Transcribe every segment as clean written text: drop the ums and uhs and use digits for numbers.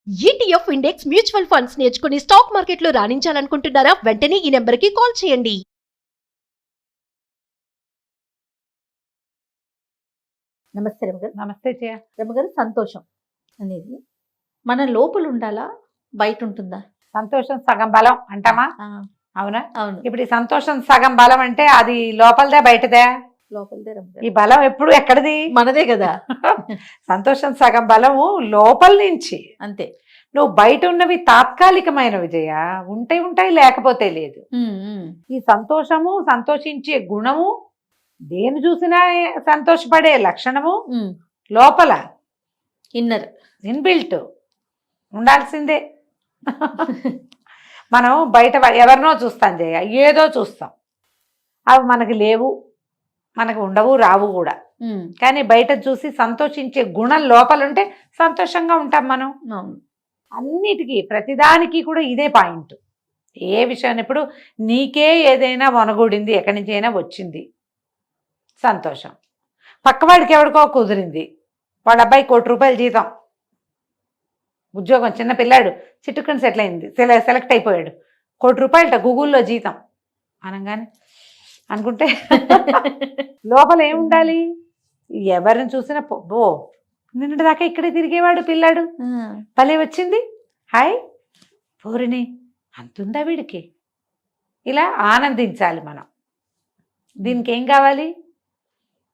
ETF index mutual funds నేర్చుకుని stock మార్కెట్లో రాణించాలనుకుంటున్నారా? వెంటనే ఈ నెంబర్కి కాల్ చేయండి. నమస్తే రమగారు. నమస్తే జయ. రమగారు, సంతోషం అనేది మన లోపల ఉండాలా, బయట ఉంటుందా? సంతోషం సగం బలం అంటామా? అవునా? అవును, ఇప్పుడు ఈ సంతోషం సగం బలం అంటే అది లోపలదే బయటదే? లోపలదే రమగారు. ఈ బలం ఎప్పుడు ఎక్కడిది? మనదే కదా. సంతోషం సగం బలము లోపల నుంచి. అంతే. నువ్వు బయట ఉన్నవి తాత్కాలికమైనవి జయ, ఉంటాయి లేకపోతే లేదు. ఈ సంతోషము, సంతోషించే గుణము, దేని చూసినా సంతోషపడే లక్షణము లోపల ఇన్నర్ ఇన్బిల్ట్ ఉండాల్సిందే. మనం బయట ఎవరినో చూస్తాం జయ, ఏదో చూస్తాం, అవి మనకి లేవు, మనకు ఉండవు, రావు కూడా. కానీ బయట చూసి సంతోషించే గుణం లోపల ఉంటే సంతోషంగా ఉంటాం మనం. అన్నిటికీ ప్రతిదానికి కూడా ఇదే పాయింట్. ఏ విషయాన్ని ఇప్పుడు నీకే ఏదైనా వనగూడింది, ఎక్కడి నుంచి అయినా వచ్చింది సంతోషం. పక్కవాడికి ఎవరికో కుదిరింది, వాళ్ళ అబ్బాయి ₹1,00,00,000 జీతం, ఉద్యోగం, చిన్న పిల్లాడు చిట్టుకుని సెటిల్ అయింది, సెలెక్ట్ అయిపోయాడు, ₹1,00,00,000 గూగుల్లో జీతం అనగానే అనుకుంటే లోపల ఏముండాలి? ఎవరిని చూసినా ఓ నిన్నటి దాకా ఇక్కడే తిరిగేవాడు పిల్లాడు, భలే వచ్చింది, హాయ్ పోరిని అంతుందా వీడికి, ఇలా ఆనందించాలి మనం. దీనికి ఏం కావాలి?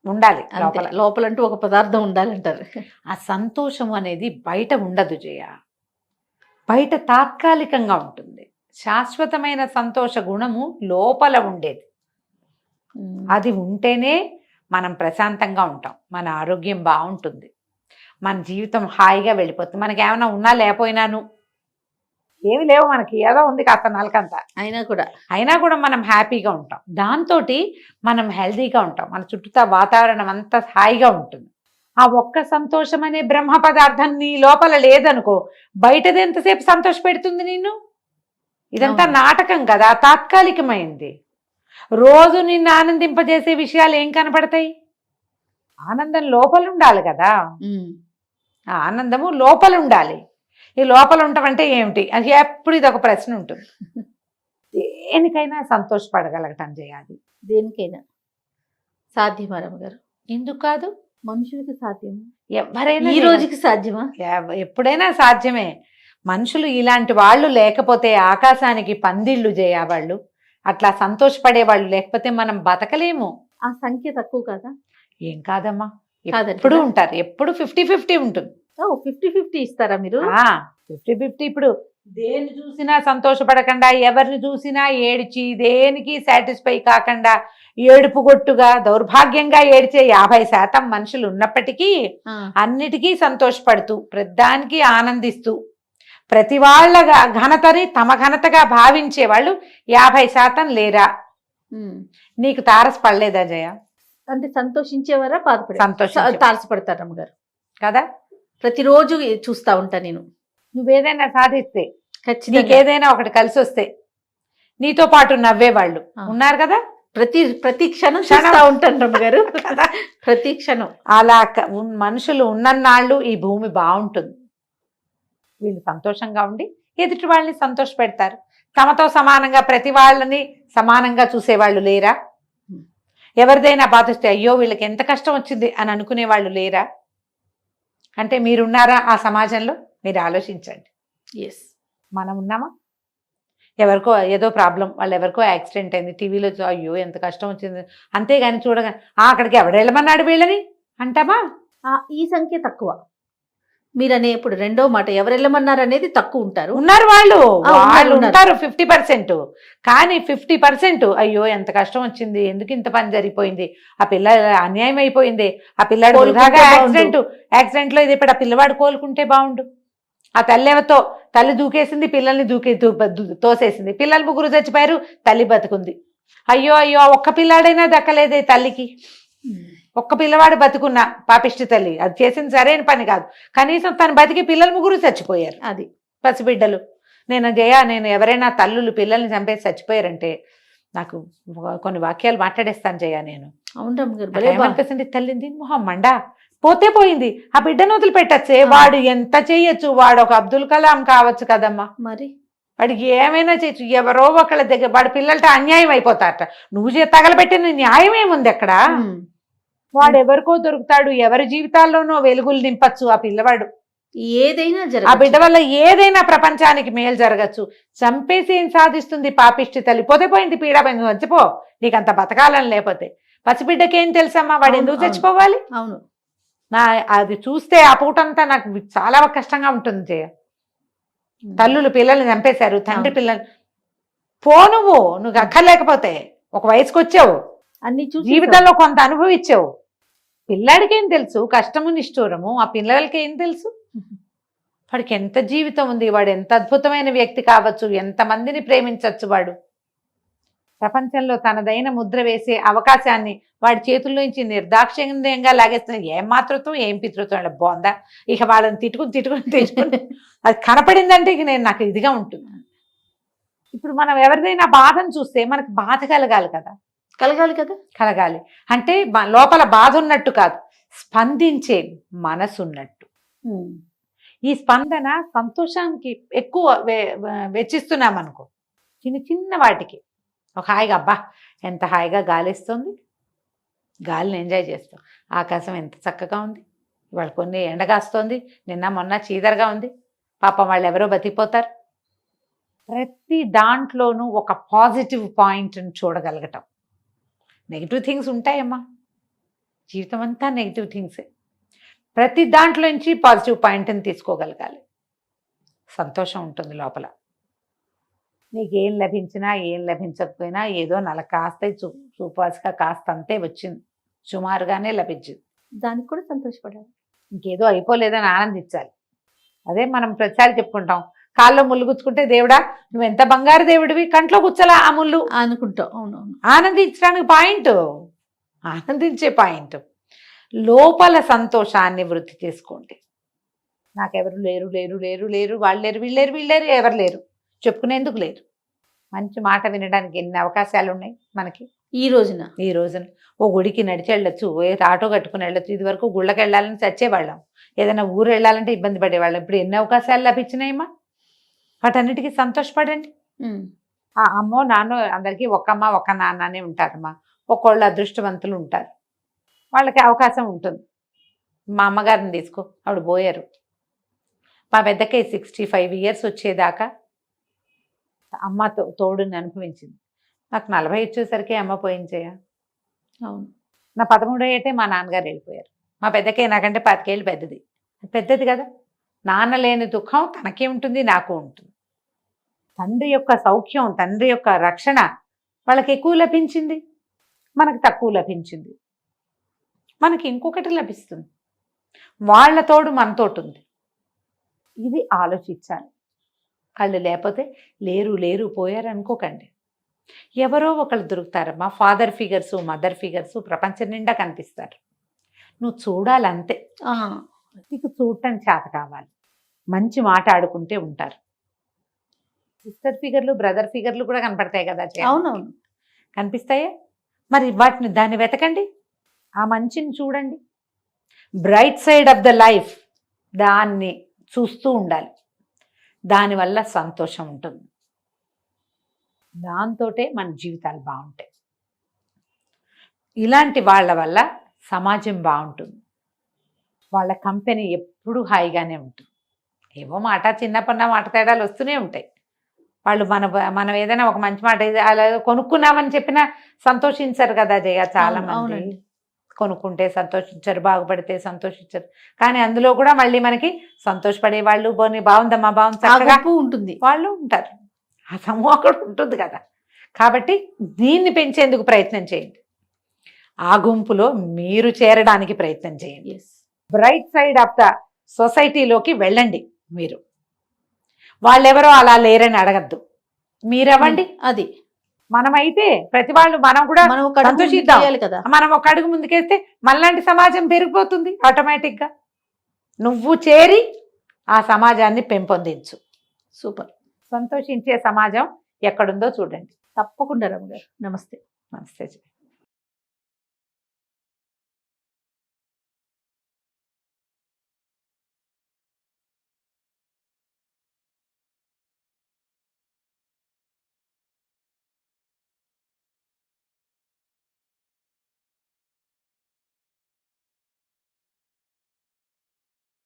ఉండాలి లోపలంటూ ఒక పదార్థం ఉండాలంటారు. ఆ సంతోషం అనేది బయట ఉండదు జయ, బయట తాత్కాలికంగా ఉంటుంది. శాశ్వతమైన సంతోష గుణము లోపల ఉండేది. అది ఉంటేనే మనం ప్రశాంతంగా ఉంటాం, మన ఆరోగ్యం బాగుంటుంది, మన జీవితం హాయిగా వెళ్ళిపోతుంది. మనకి ఏమైనా ఉన్నా లేకపోయినాను, ఏమి లేవు మనకి, ఏదో ఉంది కాస్త నలకంతా, అయినా కూడా మనం హ్యాపీగా ఉంటాం. దాంతో మనం హెల్తీగా ఉంటాం, మన చుట్టూ వాతావరణం అంతా హాయిగా ఉంటుంది. ఆ ఒక్క సంతోషం అనే బ్రహ్మ పదార్థం నీ లోపల లేదనుకో, బయటది ఎంతసేపు సంతోష పెడుతుంది నిన్ను? ఇదంతా నాటకం కదా, తాత్కాలికమైంది. రోజు నిన్ను ఆనందింపజేసే విషయాలు ఏం కనపడతాయి? ఆనందం లోపల ఉండాలి కదా, ఆ ఆనందము లోపల ఉండాలి. ఈ లోపల ఉండటమంటే ఏమిటి అది ఎప్పుడు ఇది ఒక ప్రశ్న ఉంటుంది. దేనికైనా సంతోషపడగలగటం చేయాలి, దేనికైనా సాధ్యమా రమగారు? ఎందుకు కాదు? మనుషులకి సాధ్యం, ఎవరైనా ఈ రోజుకి సాధ్యమా? ఎప్పుడైనా సాధ్యమే. మనుషులు ఇలాంటి వాళ్ళు లేకపోతే ఆకాశానికి పందిళ్ళు చేయవాళ్ళు, అట్లా సంతోషపడే వాళ్ళు లేకపోతే మనం బతకలేము. ఆ సంఖ్య తక్కువ కాదా? ఏం కాదమ్మా, ఎప్పుడు ఉంటారు, ఎప్పుడు 50-50 ఉంటుంది. 50-50 ఇస్తారా మీరు? 50-50. ఇప్పుడు దేన్ని చూసినా సంతోషపడకుండా, ఎవరిని చూసినా ఏడిచి, దేనికి సాటిస్ఫై కాకుండా, ఏడుపు గొట్టుగా దౌర్భాగ్యంగా ఏడిచే 50% మనుషులు ఉన్నప్పటికీ అన్నిటికీ సంతోషపడుతూ, ప్రతిదానికి ఆనందిస్తూ, ప్రతి వాళ్ళ ఘనతని తమ ఘనతగా భావించే వాళ్ళు 50% లేరా? నీకు తారసపడలేదా జయ? అంటే సంతోషించేవారా, తారసపడతారు రమ్మగారు కదా? ప్రతిరోజు చూస్తా ఉంటా నేను. నువ్వేదైనా సాధిస్తే, నీకేదైనా ఒకటి కలిసి వస్తే నీతో పాటు నవ్వేవాళ్ళు ఉన్నారు కదా. ప్రతి క్షణం చూస్తా ఉంటాను రమ్మగారు, ప్రతి క్షణం. అలా మనుషులు ఉన్నన్నాళ్ళు ఈ భూమి బాగుంటుంది. వీళ్ళు సంతోషంగా ఉండి ఎదుటి వాళ్ళని సంతోష పెడతారు. తమతో సమానంగా ప్రతి వాళ్ళని సమానంగా చూసేవాళ్ళు లేరా? ఎవరిదైనా బాధిస్తే అయ్యో వీళ్ళకి ఎంత కష్టం వచ్చింది అని అనుకునే వాళ్ళు లేరా? అంటే మీరున్నారా ఆ సమాజంలో? మీరు ఆలోచించండి. మనం ఉన్నామా? ఎవరికో ఏదో ప్రాబ్లం, వాళ్ళు ఎవరికో యాక్సిడెంట్ అయింది, టీవీలో అయ్యో ఎంత కష్టం వచ్చింది, అంతేగాని చూడగా అక్కడికి ఎవడెళ్ళమన్నాడు వీళ్ళని అంటామా? ఈ సంఖ్య తక్కువ. మీరనే ఇప్పుడు రెండో మాట, ఎవరెళ్ళమన్నారు అనేది తక్కువ ఉంటారు. ఉన్నారు వాళ్ళు ఉంటారు 50%. కానీ 50% అయ్యో ఎంత కష్టం వచ్చింది, ఎందుకు ఇంత పని జరిగిపోయింది, ఆ పిల్ల అన్యాయం అయిపోయింది, ఆ పిల్లాడు యాక్సిడెంట్ లో ఇది ఇప్పుడు ఆ పిల్లవాడు కోలుకుంటే బాగుండు. ఆ తల్లి దూకేసింది, పిల్లల్ని తోసేసింది, పిల్లలు 3 చచ్చిపోయారు, తల్లి బతుకుంది. అయ్యో ఒక్క పిల్లాడైనా దక్కలేదే తల్లికి. ఒక్క పిల్లవాడు బతుకున్నా పాపిష్టి తల్లి, అది చేసింది సరైన పని కాదు. కనీసం తను బతికి పిల్లలు 3 చచ్చిపోయారు, అది పసిబిడ్డలు. నేను ఎవరైనా తల్లులు పిల్లల్ని చంపేసి చచ్చిపోయారంటే నాకు కొన్ని వాక్యాలు మాట్లాడేస్తాను జయ. నేను ఏమనిపిస్తుంది, తల్లింది మొహం మండా, పోతే పోయింది. ఆ బిడ్డను వదిలిపెట్టచ్చే, వాడు ఎంత చేయొచ్చు, వాడు ఒక అబ్దుల్ కలాం కావచ్చు కదమ్మా, మరి వాడికి ఏమైనా చేయొచ్చు. ఎవరో ఒకళ్ళ దగ్గర వాడి పిల్లలతో అన్యాయం అయిపోతారట. నువ్వు తగలబెట్టిన న్యాయం ఏముంది అక్కడ? వాడు ఎవరికో దొరుకుతాడు, ఎవరి జీవితాల్లోనో వెలుగులు నింపచ్చు ఆ పిల్లవాడు. ఏదైనా ఆ జరగచ్చు. బిడ్డ వల్ల ఏదైనా ప్రపంచానికి మేలు జరగచ్చు. చంపేసి ఏం సాధిస్తుంది పాపిష్టి తల్లి? పోతే పోయింది, పీడాపోయింది, వచ్చిపో, నీకంత బతకాలని. లేకపోతే పసిబిడ్డకి ఏం తెలుసమ్మా, వాడు ఎందుకు చచ్చిపోవాలి? అవును. అది చూస్తే ఆ పూటంతా నాకు చాలా కష్టంగా ఉంటుంది జయ. తల్లులు పిల్లల్ని చంపేశారు, తండ్రి పిల్లలు. నువ్వు అక్కర్లేకపోతే ఒక వయసుకు వచ్చావు, అన్ని చూసి జీవితంలో కొంత అనుభవించావు. పిల్లాడికి ఏం తెలుసు కష్టము నిష్ఠూరము? ఆ పిల్లలకి ఏం తెలుసు? వాడికి ఎంత జీవితం ఉంది, వాడు ఎంత అద్భుతమైన వ్యక్తి కావచ్చు, ఎంతమందిని ప్రేమించవచ్చు. వాడు ప్రపంచంలో తనదైన ముద్ర వేసే అవకాశాన్ని వాడి చేతుల్లోంచి నిర్దాక్షిణ్యంగా లాగేస్తున్న ఏం మాతృత్వం, ఏం పితృత్వం బాగుందా? ఇక వాళ్ళని తిట్టుకుని అది కనపడిందంటే ఇక నాకు ఇదిగా ఉంటుంది. ఇప్పుడు మనం ఎవరిదైనా బాధను చూస్తే మనకు బాధ కలగాలి కదా, కలగాలి. అంటే లోపల బాధ ఉన్నట్టు కాదు, స్పందించే మనసు ఉన్నట్టు. ఈ స్పందన సంతోషానికి ఎక్కువ వెచ్చిస్తున్నాం అనుకో, చిన్న చిన్న వాటికి ఒక హాయిగా, అబ్బా ఎంత హాయిగా గాలిస్తుంది, గాలిని ఎంజాయ్ చేస్తాం. ఆకాశం ఎంత చక్కగా ఉంది, ఇవాళ కొన్ని ఎండగాస్తోంది, నిన్న మొన్న చీదరగా ఉంది, పాపం వాళ్ళు ఎవరో బతికిపోతారు. ప్రతి దాంట్లోనూ ఒక పాజిటివ్ పాయింట్ని చూడగలగటం. నెగిటివ్ థింగ్స్ ఉంటాయమ్మా, జీవితం అంతా నెగిటివ్ థింగ్సే. ప్రతి దాంట్లో నుంచి పాజిటివ్ పాయింట్ని తీసుకోగలగాలి. సంతోషం ఉంటుంది లోపల. నీకేం లభించినా ఏం లభించకపోయినా ఏదో కాస్త చూపాసుగా కాస్త అంతే వచ్చింది, సుమారుగానే లభించింది, దానికి కూడా సంతోషపడాలి. ఇంకేదో అయిపోలేదని ఆనందించాలి. అదే మనం ప్రతిసారి చెప్పుకుంటాం, కాల్లో ముళ్ళు గుచ్చుకుంటే దేవుడా నువ్వు ఎంత బంగారు దేవుడివి, కంట్లో గుచ్చలా ఆ ముళ్ళు అనుకుంటాం. అవునవును. ఆనందించడానికి పాయింట్, ఆనందించే పాయింట్. లోపల సంతోషాన్ని వృద్ధి చేసుకోండి. నాకెవరు లేరు లేరు లేరు లేరు వాళ్ళు లేరు వీళ్ళు లేరు వీళ్ళు లేరు ఎవరు లేరు చెప్పుకునేందుకు లేరు. మంచి మాట వినడానికి ఎన్ని అవకాశాలు ఉన్నాయి మనకి ఈ రోజున. ఓ గుడికి నడిచి వెళ్ళొచ్చు, ఆటో కట్టుకుని వెళ్ళొచ్చు. ఇది వరకు గుళ్ళకి వెళ్ళాలని చచ్చేవాళ్ళం, ఏదైనా ఊరు వెళ్ళాలంటే ఇబ్బంది పడేవాళ్ళం. ఇప్పుడు ఎన్ని అవకాశాలు లభించినాయమ్మా, వాటన్నిటికీ సంతోషపడండి. ఆ అమ్మో నాన్న అందరికీ ఒక్కమ్మ ఒక్క నాన్ననే ఉంటారమ్మా, ఒక్కోళ్ళు అదృష్టవంతులు ఉంటారు, వాళ్ళకి అవకాశం ఉంటుంది. మా అమ్మగారిని తీసుకో, ఆవిడ పోయారు. మా పెద్దకి 65 years వచ్చేదాకా అమ్మ తోడుని అనుభవించింది. నాకు 40 వచ్చేసరికి అమ్మ పోయించేయ. అవును. నా 13 ఏటే మా నాన్నగారు వెళ్ళిపోయారు. మా పెద్దకే నాకంటే 10 ఏళ్ళు పెద్దది కదా. నాన్న లేని దుఃఖం తనకే ఉంటుంది, నాకు ఉంటుంది. తండ్రి యొక్క సౌఖ్యం, తండ్రి యొక్క రక్షణ వాళ్ళకి ఎక్కువ లభించింది, మనకు తక్కువ లభించింది. మనకి ఇంకొకటి లభిస్తుంది, వాళ్ళ తోడు మనతోటి ఉంది. ఇది ఆలోచించాలి. కళ్ళు లేకపోతే లేరు లేరు పోయారు అనుకోకండి. ఎవరో ఒకళ్ళు దొరుకుతారమ్మా, ఫాదర్ ఫిగర్సు మదర్ ఫిగర్సు ప్రపంచం నిండా కనిపిస్తారు. నువ్వు చూడాలంతే, నీకు చూడటం చేత కావాలి. మంచి మాట ఆడుకుంటే ఉంటారు. సిస్టర్ ఫిగర్లు బ్రదర్ ఫిగర్లు కూడా కనపడతాయి కదా. అవునవును, కనిపిస్తాయే. మరి దాన్ని వెతకండి, ఆ మంచిని చూడండి. Bright side of the life దాన్ని చూస్తూ ఉండాలి. దానివల్ల సంతోషం ఉంటుంది, దాంతోటే మన జీవితాలు బాగుంటాయి. ఇలాంటి వాళ్ళ వల్ల సమాజం బాగుంటుంది, వాళ్ళ కంపెనీ ఎప్పుడూ హాయిగానే ఉంటుంది. ఏవో మాట చిన్నపన్న మాట తేడాలు వస్తూనే ఉంటాయి. వాళ్ళు మనం ఏదైనా ఒక మంచి మాట అలా కొనుక్కున్నామని చెప్పినా సంతోషించరు కదా జయ. చాలా మంది కొనుక్కుంటే సంతోషించరు, బాగుపడితే సంతోషించరు. కానీ అందులో కూడా మళ్ళీ మనకి సంతోషపడే వాళ్ళు, బాగుందమ్మా బాగుంది చక్కగా ఉంటుంది వాళ్ళు ఉంటారు. ఆ సమూహం కూడా ఉంటుంది కదా. కాబట్టి దీన్ని పెంచేందుకు ప్రయత్నం చేయండి, ఆ గుంపులో మీరు చేరడానికి ప్రయత్నం చేయండి. బ్రైట్ సైడ్ ఆఫ్ ద సొసైటీలోకి వెళ్ళండి. మీరు వాళ్ళెవరో అలా లేరని అడగద్దు, మీరవ్వండి. అది మనమైతే ప్రతి వాళ్ళు మనం కూడా సంతోషిద్దాం కదా. మనం ఒక అడుగు ముందుకేస్తే మనలాంటి సమాజం పెరిగిపోతుంది ఆటోమేటిక్గా. నువ్వు చేరి ఆ సమాజాన్ని పెంపొందించు. సూపర్. సంతోషించే సమాజం ఎక్కడుందో చూడండి. తప్పకుండా రమ్య గారు. నమస్తే. నమస్తే.